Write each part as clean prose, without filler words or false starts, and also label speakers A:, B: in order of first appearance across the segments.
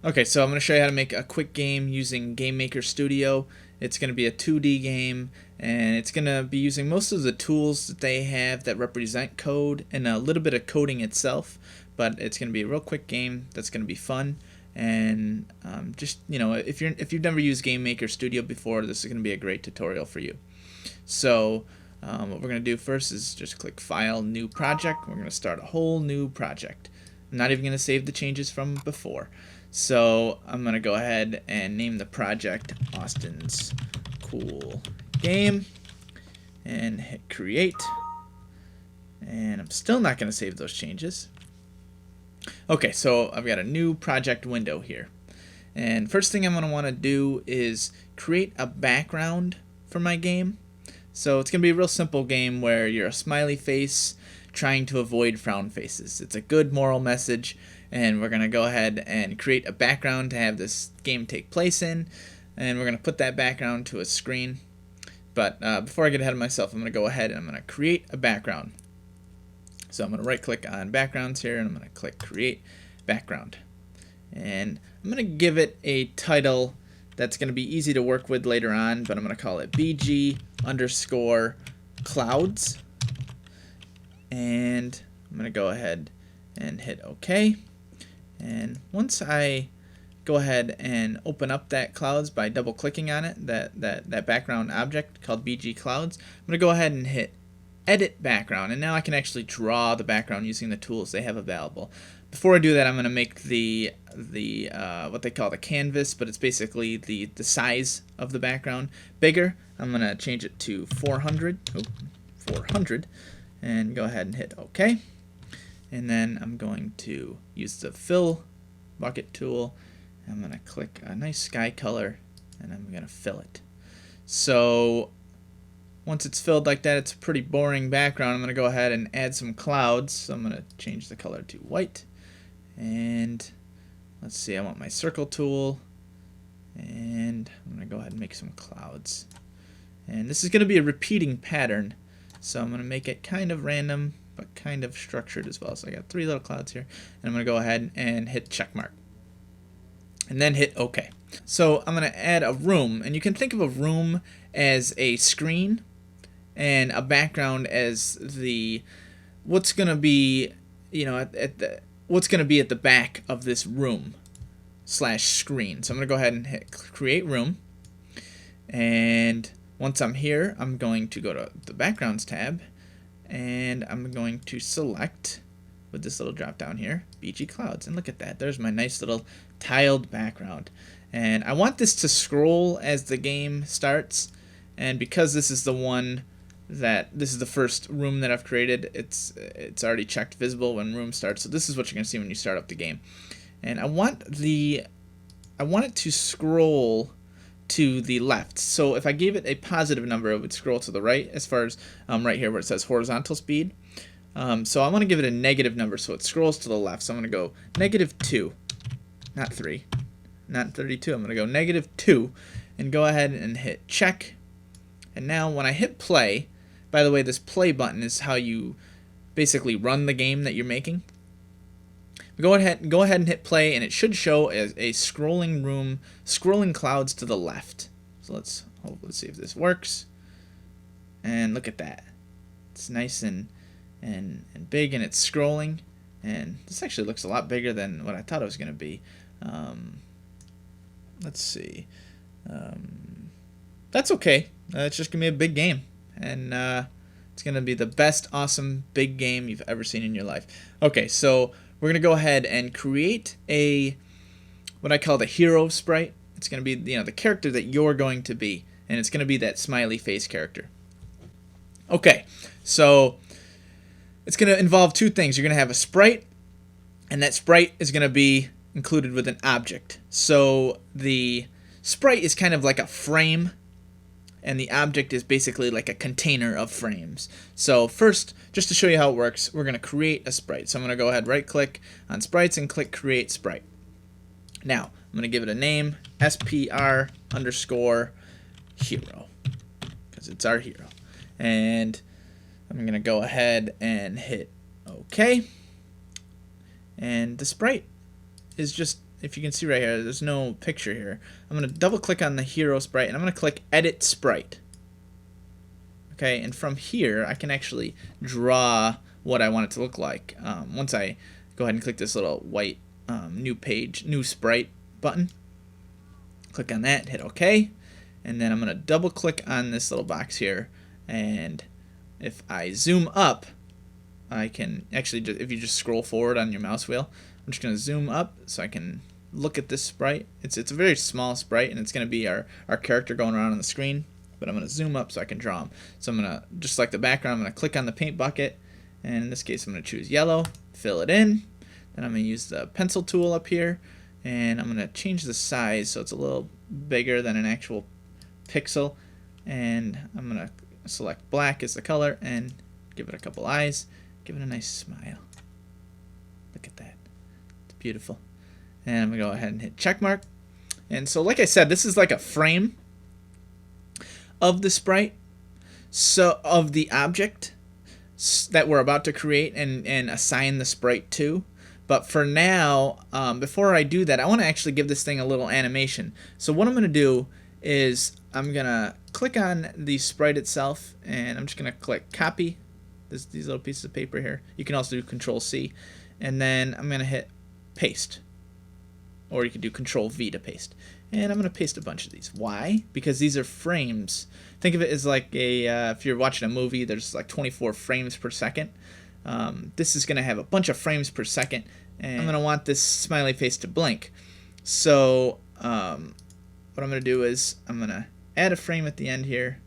A: Okay, so I'm going to show you how to make a quick game using Gamemaker Studio. It's going to be a 2D game, and it's going to be using most of the tools that they have that represent code and a little bit of coding itself. But it's going to be a real quick game that's going to be fun. And just if you've never used Gamemaker Studio before, this is going to be a great tutorial for you. So what we're going to do first is just click File, New Project. We're going to start a whole new project. I'm not even going to save the changes from before. So I'm going to go ahead and name the project Austin's Cool Game and hit create. And I'm still not going to save those changes. Okay, so I've got a new project window here. And first thing I'm going to want to do is create a background for my game. So it's going to be a real simple game where you're a smiley face trying to avoid frown faces. It's a good moral message, and we're going to go ahead and create a background to have this game take place in, and we're going to put that background to a screen. But before I get ahead of myself, I'm going to go ahead and I'm going to create a background. So I'm going to right click on backgrounds here, and I'm going to click create background. And I'm going to give it a title that's going to be easy to work with later on, but I'm going to call it BG_clouds. And I'm going to go ahead and hit OK. And once I go ahead and open up that clouds by double clicking on it, that background object called BG clouds, I'm going to go ahead and hit edit background, and now I can actually draw the background using the tools they have available. Before I do that, I'm going to make the what they call the canvas, but it's basically the size of the background bigger. I'm going to change it to 400, and go ahead and hit OK. And then I'm going to use the fill bucket tool. I'm going to click a nice sky color, and I'm going to fill it. So once it's filled like that, it's a pretty boring background. I'm going to go ahead and add some clouds. So I'm going to change the color to white. And let's see, I want my circle tool. And I'm going to go ahead and make some clouds. And this is going to be a repeating pattern. So I'm going to make it kind of random, but kind of structured as well. So I got 3 little clouds here. And I'm going to go ahead and hit check mark. And then hit OK. So I'm going to add a room. And you can think of a room as a screen and a background as what's going to be, what's going to be at the back of this room / screen. So I'm going to go ahead and hit create room. And once I'm here, I'm going to go to the backgrounds tab, and I'm going to select with this little drop down here, BG clouds. And look at that. There's my nice little tiled background. And I want this to scroll as the game starts. And because this is the first room that I've created, it's already checked visible when room starts. So this is what you're going to see when you start up the game. And I want it to scroll to the left. So if I gave it a positive number, it would scroll to the right, as far as right here where it says horizontal speed. So I want to give it a negative number, so it scrolls to the left. So I'm going to go -2, not 3, not 32. I'm going to go -2 and go ahead and hit check. And now when I hit play, by the way, this play button is how you basically run the game that you're making. Go ahead and hit play, and it should show as a scrolling clouds to the left. So let's see if this works. And look at that. It's nice and big, and it's scrolling. And this actually looks a lot bigger than what I thought it was going to be. Let's see. That's okay. It's just going to be a big game. And it's going to be the best awesome big game you've ever seen in your life. Okay, so we're going to go ahead and create what I call the hero sprite. It's going to be the character that you're going to be, and it's going to be that smiley face character. Okay, so it's going to involve 2 things. You're going to have a sprite, and that sprite is going to be included with an object. So the sprite is kind of like a frame, and the object is basically like a container of frames. So first, just to show you how it works, we're going to create a sprite. So I'm going to go ahead, right click on sprites and click create sprite. Now I'm going to give it a name, SPR_hero, because it's our hero. And I'm going to go ahead and hit OK. And the sprite is just if you can see right here, there's no picture here. I'm going to double click on the hero sprite, and I'm going to click Edit Sprite. Okay, and from here, I can actually draw what I want it to look like. Once I go ahead and click this little white new page, new sprite button, click on that, hit OK, and then I'm going to double click on this little box here, and if I zoom up, I can actually, if you just scroll forward on your mouse wheel, I'm just going to zoom up so I can look at this sprite. It's a very small sprite, and it's going to be our character going around on the screen, but I'm going to zoom up so I can draw him. So I'm going to, just like the background, I'm going to click on the paint bucket, and in this case I'm going to choose yellow, fill it in, then I'm going to use the pencil tool up here, and I'm going to change the size so it's a little bigger than an actual pixel, and I'm going to select black as the color and give it a couple eyes, give it a nice smile. Look at that. It's beautiful. And I'm going to go ahead and hit check mark. And so like I said, this is like a frame of the sprite, so of the object that we're about to create and assign the sprite to. But for now, before I do that, I want to actually give this thing a little animation. So what I'm going to do is I'm going to click on the sprite itself, and I'm just going to click copy these little pieces of paper here. You can also do Control C, and then I'm going to hit paste, or you can do Control V to paste. And I'm going to paste a bunch of these. Why? Because these are frames. Think of it as like a if you're watching a movie, there's like 24 frames per second. This is going to have a bunch of frames per second, and I'm going to want this smiley face to blink. So what I'm going to do is I'm going to add a frame at the end here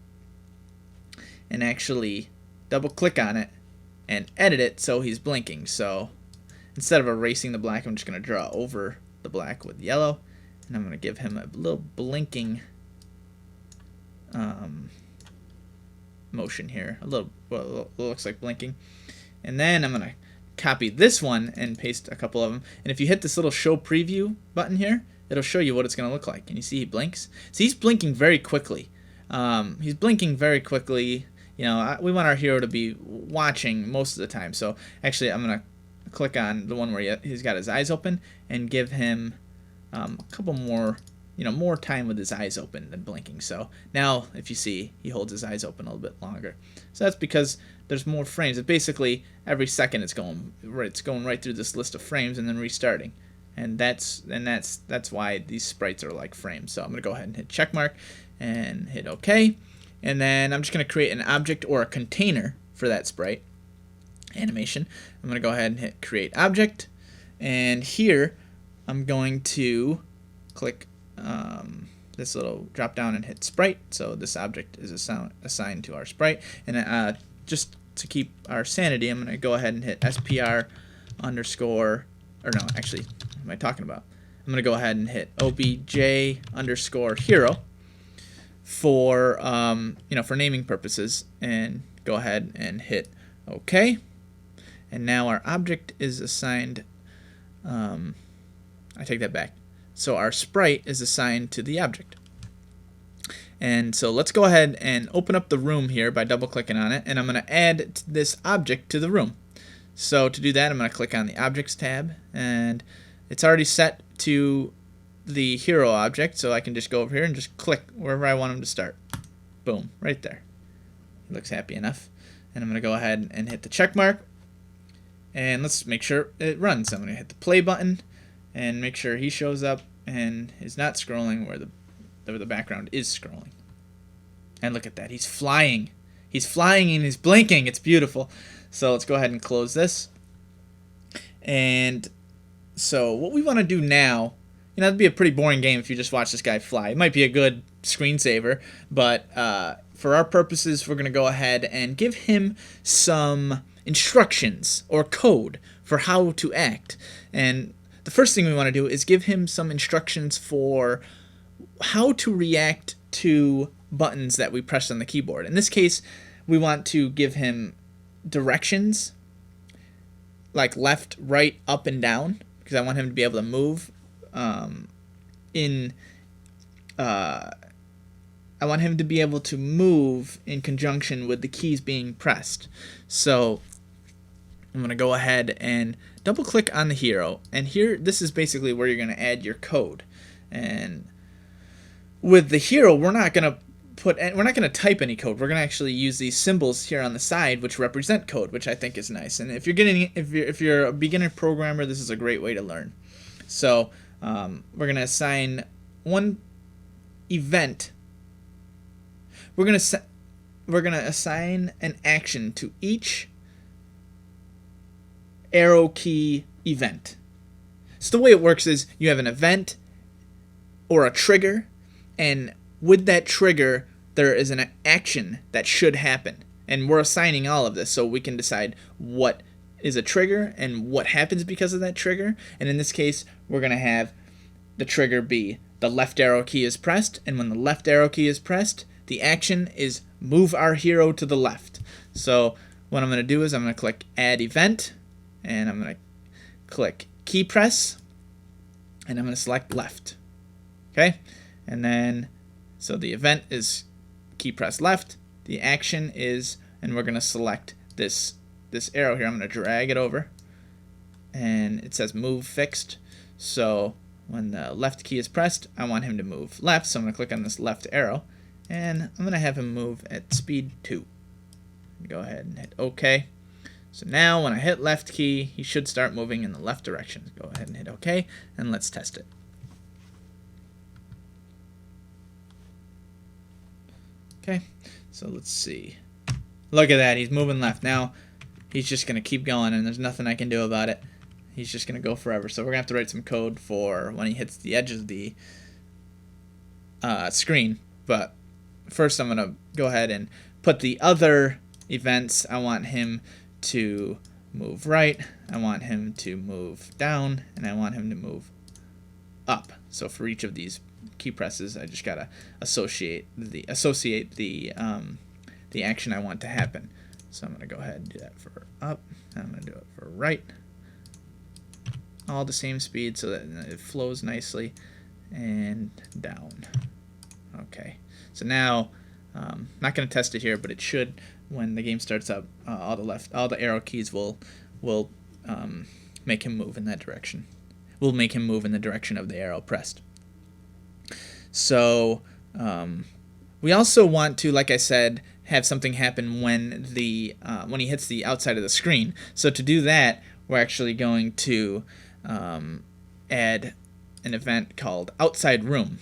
A: and actually double click on it and edit it so he's blinking. So instead of erasing the black, I'm just going to draw over the black with yellow, and I'm going to give him a little blinking motion here. A little, well, it looks like blinking. And then I'm going to copy this one and paste a couple of them. And if you hit this little show preview button here, it'll show you what it's going to look like. And you see he blinks. So he's blinking very quickly. He's blinking very quickly. You know, we want our hero to be watching most of the time. So actually, I'm going to click on the one where he's got his eyes open and give him a couple more, more time with his eyes open than blinking. So now, if you see, he holds his eyes open a little bit longer. So that's because there's more frames. It basically every second it's going right through this list of frames and then restarting. And that's why these sprites are like frames. So I'm going to go ahead and hit check mark and hit OK. And then I'm just going to create an object or a container for that sprite animation. I'm going to go ahead and hit create object. And here I'm going to click this little drop down and hit sprite. So this object is assigned to our sprite. And just to keep our sanity, I'm going to go ahead and hit SPR underscore, or no, actually, what am I talking about? I'm going to go ahead and hit OBJ underscore hero for for naming purposes, and go ahead and hit OK. And now our object is assigned. I take that back. So our sprite is assigned to the object. And so let's go ahead and open up the room here by double clicking on it, and I'm going to add this object to the room. So to do that, I'm going to click on the Objects tab, and it's already set to the hero object, so I can just go over here and just click wherever I want him to start. Boom, right there. He looks happy enough. And I'm going to go ahead and hit the check mark, and let's make sure it runs. I'm going to hit the play button and make sure he shows up and is not scrolling where the background is scrolling. And look at that, he's flying. He's flying and he's blinking. It's beautiful. So let's go ahead and close this. And so what we want to do now, it'd be a pretty boring game if you just watch this guy fly. It might be a good screensaver, but for our purposes, we're going to go ahead and give him some instructions or code for how to act. And the first thing we want to do is give him some instructions for how to react to buttons that we press on the keyboard. In this case, we want to give him directions like left, right, up, and down, because I want him to be able to move I want him to be able to move in conjunction with the keys being pressed. So I'm going to go ahead and double click on the hero, and here this is basically where you're going to add your code. And with the hero, we're not going to type any code. We're going to actually use these symbols here on the side which represent code, which I think is nice. And if you're a beginner programmer, this is a great way to learn. So we're going to assign one event. We're going to assign an action to each arrow key event. So the way it works is you have an event or a trigger, and with that trigger there is an action that should happen, and we're assigning all of this so we can decide what is a trigger and what happens because of that trigger. And in this case, we're going to have the trigger be the left arrow key is pressed, and when the left arrow key is pressed, the action is move our hero to the left. So what I'm going to do is I'm going to click add event, and I'm going to click key press, and I'm going to select left. Okay, and then so the event is key press left, the action is, and we're going to select this arrow here. I'm going to drag it over, and it says move fixed. So when the left key is pressed, I want him to move left, so I'm going to click on this left arrow, and I'm going to have him move at speed 2. Go ahead and hit OK. So now when I hit left key, he should start moving in the left direction. Go ahead and hit OK, and let's test it. Okay, so let's see. Look at that, he's moving left. Now he's just going to keep going, and there's nothing I can do about it. He's just going to go forever. So we're going to have to write some code for when he hits the edge of the screen. But first I'm going to go ahead and put the other events. I want him to move right, I want him to move down, and I want him to move up. So for each of these key presses, I just gotta associate the action I want to happen. So I'm gonna go ahead and do that for up, and I'm gonna do it for right, all the same speed so that it flows nicely, and down. Okay, so now not gonna test it here, but it should. When the game starts up, all the arrow keys will make him move in that direction. Will make him move in the direction of the arrow pressed. So we also want to, like I said, have something happen when he hits the outside of the screen. So to do that, we're actually going to add an event called outside room,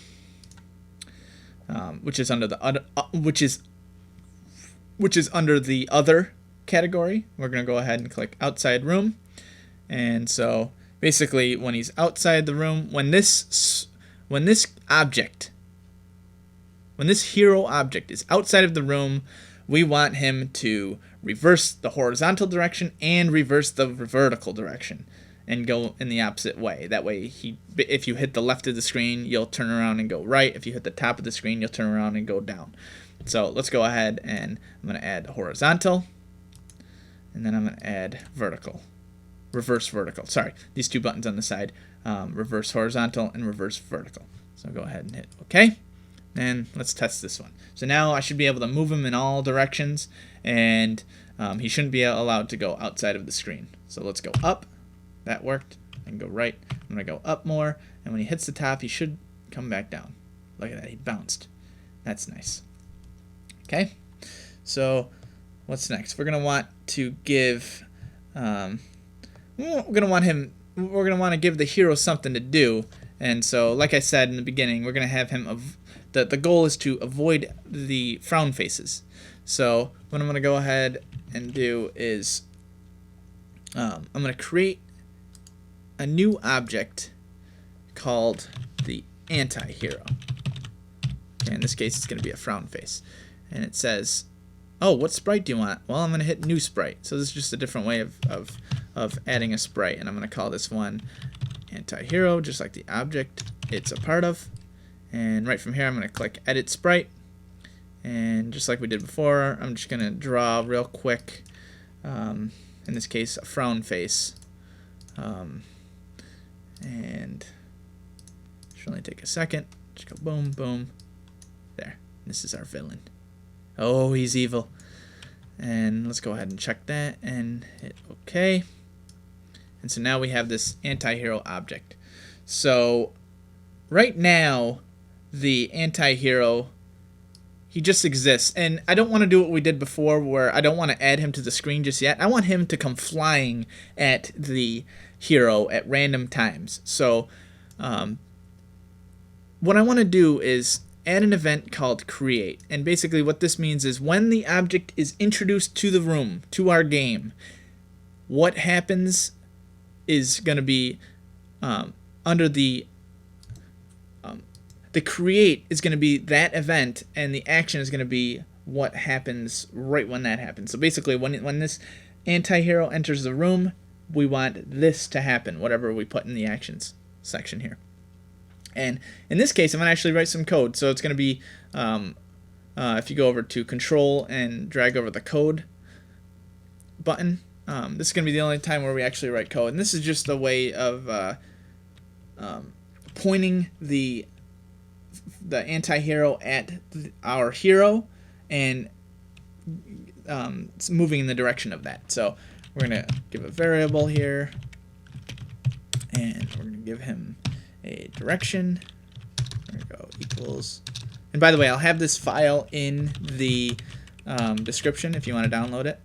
A: which is under the which is under the other category. We're going to go ahead and click outside room. And so basically when he's outside the room, when this hero object is outside of the room, we want him to reverse the horizontal direction and reverse the vertical direction and go in the opposite way. That way, if you hit the left of the screen, you'll turn around and go right. If you hit the top of the screen, you'll turn around and go down. So let's go ahead, and I'm going to add horizontal, and then I'm going to add vertical. Reverse vertical. Sorry, these two buttons on the side, reverse horizontal and reverse vertical. So go ahead and hit OK. And let's test this one. So now I should be able to move him in all directions, and he shouldn't be allowed to go outside of the screen. So let's go up. That worked. And go right. I'm going to go up more, and when he hits the top, he should come back down. Look at that, he bounced. That's nice. Okay, so what's next? We're gonna want to give, we're gonna want to give the hero something to do, and so like I said in the beginning, we're gonna have him. The goal is to avoid the frown faces. So what I'm gonna go ahead and do is, I'm gonna create a new object called the anti-hero. Okay, in this case, it's gonna be a frown face. And it says, oh, what sprite do you want? Well, I'm going to hit new sprite. So this is just a different way of adding a sprite. And I'm going to call this one anti-hero, just like the object it's a part of. And right from here, I'm going to click edit sprite. And just like we did before, I'm just going to draw real quick, in this case, a frown face. And it should only take a second. Just go boom, boom. There. This is our villain. Oh, he's evil. And let's go ahead and check that and hit OK. And so now we have this anti-hero object. So right now, the anti-hero, he just exists. And I don't want to do what we did before, where I don't want to add him to the screen just yet. I want him to come flying at the hero at random times. So what I want to do is add an event called create. And basically what this means is when the object is introduced to the room, to our game, what happens is going to be under the create is going to be that event, and the action is going to be what happens right when that happens. So basically when this anti-hero enters the room, we want this to happen, whatever we put in the actions section here. And in this case, I'm going to actually write some code. So it's going to be, if you go over to Control and drag over the code button, this is going to be the only time where we actually write code. And this is just a way of pointing the anti-hero at our hero and moving in the direction of that. So we're going to give a variable here, and we're going to give him a direction. There we go, equals. And by the way, I'll have this file in the description if you want to download it.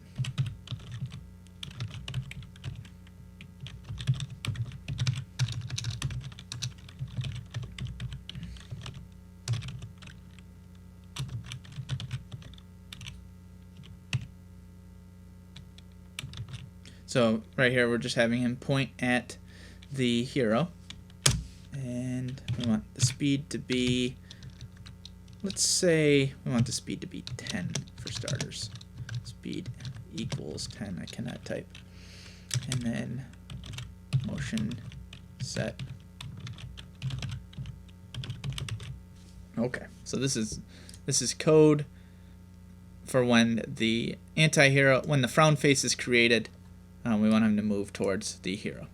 A: So right here, we're just having him point at the hero. And we want the speed to be, let's say we want the speed to be 10 for starters. Speed equals 10. I cannot type. And then motion set. Okay, so this is code for when the anti-hero, when the frown face is created, we want him to move towards the hero.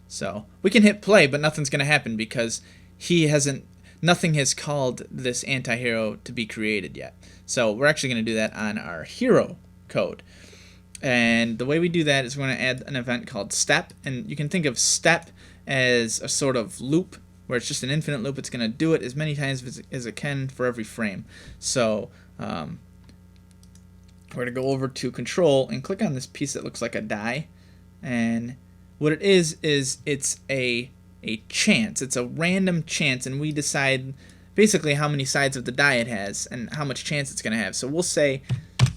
A: So we can hit play, but nothing's going to happen because nothing has called this anti-hero to be created yet. So we're actually going to do that on our hero code. And the way we do that is we're going to add an event called step. And you can think of step as a sort of loop, where it's just an infinite loop. It's going to do it as many times as it can for every frame. So we're going to go over to Control and click on this piece that looks like a die. And what it is it's a chance. It's a random chance, and we decide basically how many sides of the die it has and how much chance it's going to have. So we'll say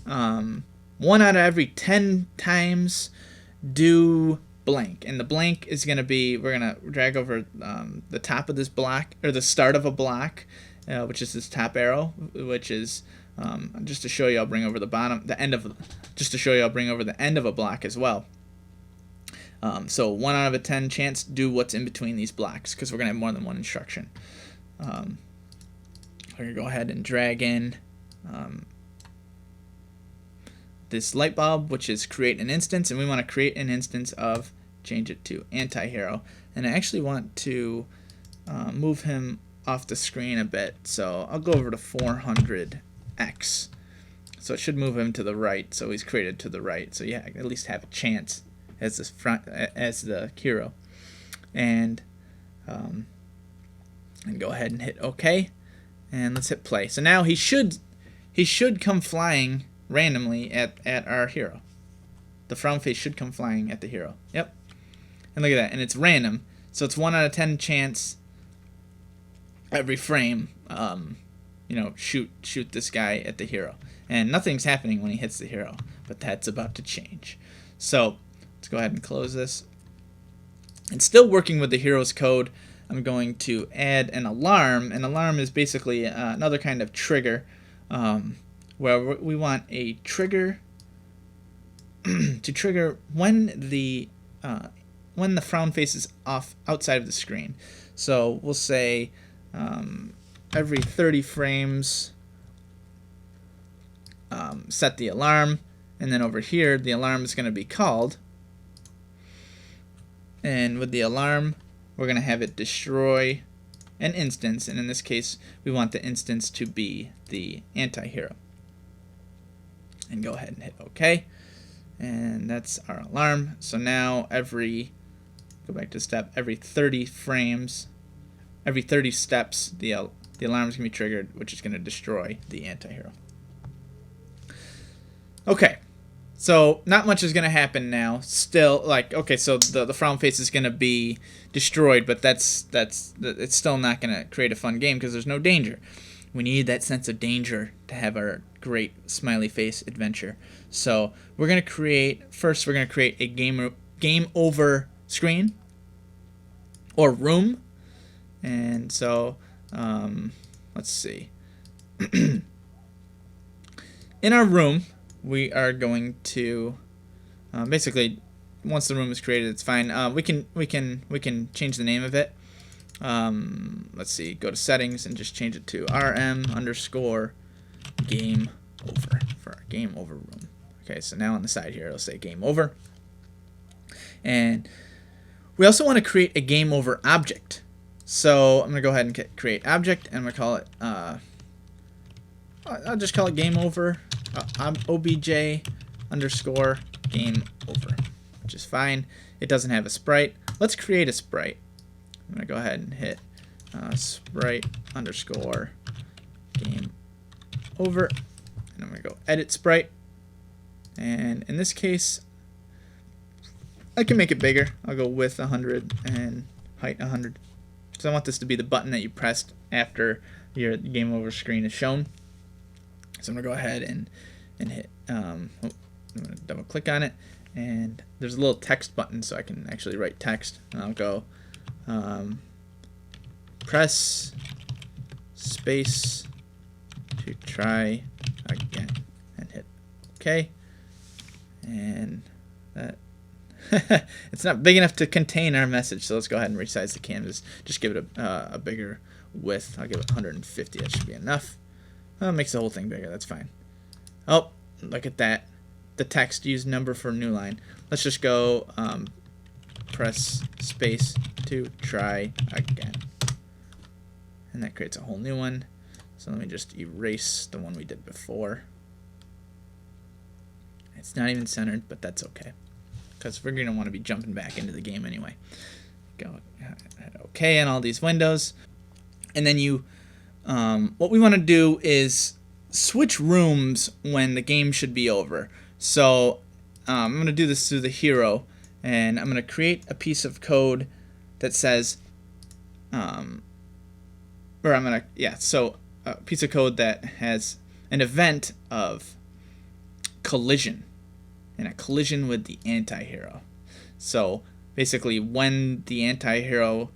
A: 1 out of every 10 times do blank. And the blank is going to be, we're going to drag over the top of this block, or the start of a block, which is this top arrow, which is just to show you, I'll bring over just to show you, I'll bring over the end of a block as well. So 1 out of 10 chance do what's in between these blocks, because we're going to have more than one instruction. We're going to go ahead and drag in this light bulb, which is create an instance, and we want to create an instance of, change it to anti-hero. And I actually want to move him off the screen a bit, so I'll go over to 400x. So it should move him to the right, so he's created to the right. So yeah, at least have a chance as the hero. And go ahead and hit OK, and let's hit play. So now he should come flying randomly at our hero. The frown face should come flying at the hero. Yep. And look at that, and it's random, so it's 1 out of 10 chance every frame. Shoot this guy at the hero, and nothing's happening when he hits the hero, but that's about to change. So let's go ahead and close this. And still working with the hero's code, I'm going to add an alarm. An alarm is basically another kind of trigger, where we want a trigger to trigger when the frown face is outside of the screen. So we'll say every 30 frames set the alarm, and then over here the alarm is going to be called, and with the alarm we're going to have it destroy an instance, and in this case we want the instance to be the anti-hero. and go ahead and hit OK. And that's our alarm. So now go back to step, every 30 frames, every 30 steps, the alarm is going to be triggered, which is going to destroy the anti-hero. Okay, so not much is going to happen now. Still, like, okay, so the frown face is going to be destroyed, but it's still not going to create a fun game because there's no danger. We need that sense of danger to have our great smiley face adventure. So we're going to create a game over screen or room. And so let's see. In our room, we are going to basically, once the room is created, it's fine. We can change the name of it. Let's see, go to settings and just change it to RM_game over for our game over room. Okay, so now on the side here it'll say game over. And we also want to create a game over object. So I'm going to go ahead and create object, and I'm going to call it, I'll just call it game over, obj_game over, which is fine. It doesn't have a sprite. Let's create a sprite. I'm going to go ahead and hit sprite_game over, and I'm going to go edit sprite. And in this case, I can make it bigger. I'll go width 100 and height 100. So I want this to be the button that you pressed after your game over screen is shown. So I'm going to go ahead and hit, I'm going to double click on it, and there's a little text button so I can actually write text. And I'll go press space to try again and hit OK. And that it's not big enough to contain our message, so let's go ahead and resize the canvas. Just give it a bigger width. I'll give it 150. That should be enough. Well, it makes the whole thing bigger. That's fine. Oh, look at that. The text used number for new line. Let's just go press space to try again. And that creates a whole new one. So let me just erase the one we did before. It's not even centered, but that's okay, because we're going to want to be jumping back into the game anyway. Go OK on all these windows. And then what we want to do is switch rooms when the game should be over. So I'm going to do this through the hero, and I'm going to create a piece of code that says, so a piece of code that has an event of collision, and a collision with the anti-hero. So basically, when the anti-hero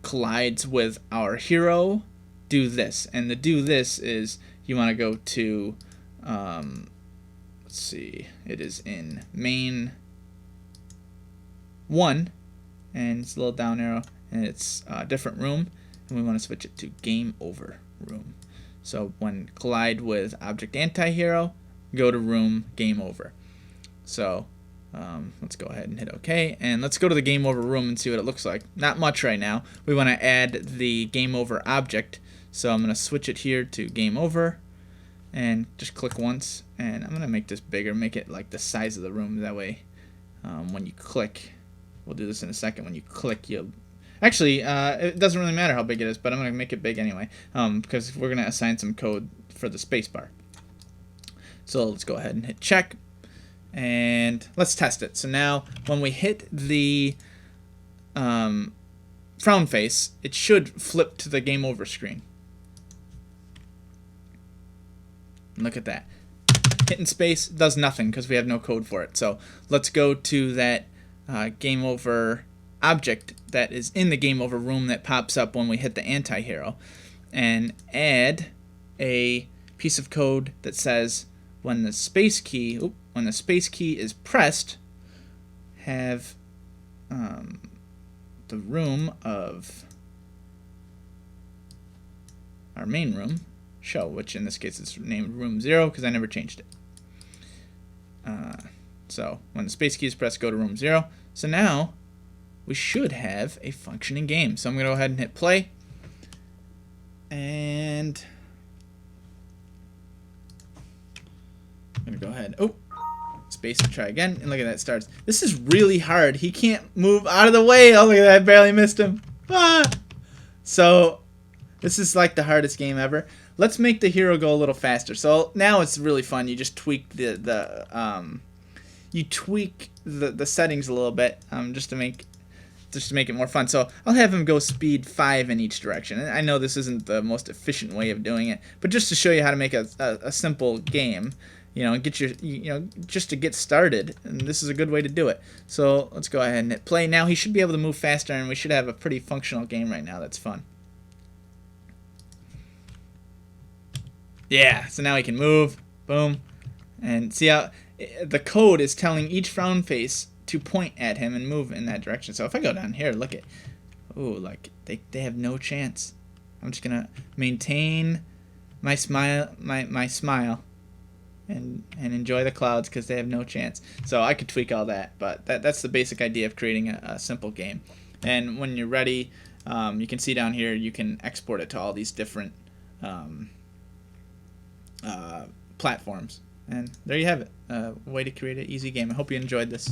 A: collides with our hero, do this. And the do this is you want to go to, let's see, it is in main 1, and it's a little down arrow, and it's a different room, and we want to switch it to game over room. So when collide with object anti-hero, go to room game over. So let's go ahead and hit OK, and let's go to the game over room and see what it looks like. Not much right now. We want to add the game over object, so I'm going to switch it here to game over, and just click once, and I'm going to make this bigger, make it like the size of the room. That way when you click, we'll do this in a second, when you click, you'll actually, it doesn't really matter how big it is, but I'm going to make it big anyway, because we're going to assign some code for the spacebar. So let's go ahead and hit check, and let's test it. So now when we hit the frown face, it should flip to the game over screen. And look at that. Hitting space does nothing because we have no code for it. So let's go to that game over object that is in the game over room that pops up when we hit the anti-hero, and add a piece of code that says when the space key is pressed, have the room of our main room show, which in this case is named room 0 because I never changed it. So when the space key is pressed, go to room 0. So now we should have a functioning game. So I'm going to go ahead and hit play, and gonna go ahead. Oh, space to try again, and look at that starts. This is really hard. He can't move out of the way. Oh, look at that! I barely missed him. Ah! So this is like the hardest game ever. Let's make the hero go a little faster. So now it's really fun. You just tweak the settings a little bit just to make it more fun. So I'll have him go speed 5 in each direction. And I know this isn't the most efficient way of doing it, but just to show you how to make a simple game, you know, and get your, just to get started. And this is a good way to do it. So let's go ahead and hit play. Now he should be able to move faster, and we should have a pretty functional game right now. That's fun. Yeah, so now he can move. Boom. And see how the code is telling each frown face to point at him and move in that direction. So if I go down here, look at, ooh, like they have no chance. I'm just gonna maintain my smile, my smile, and enjoy the clouds because they have no chance. So I could tweak all that, but that's the basic idea of creating a simple game. And when you're ready, you can see down here you can export it to all these different platforms. And there you have it. A way to create an easy game. I hope you enjoyed this.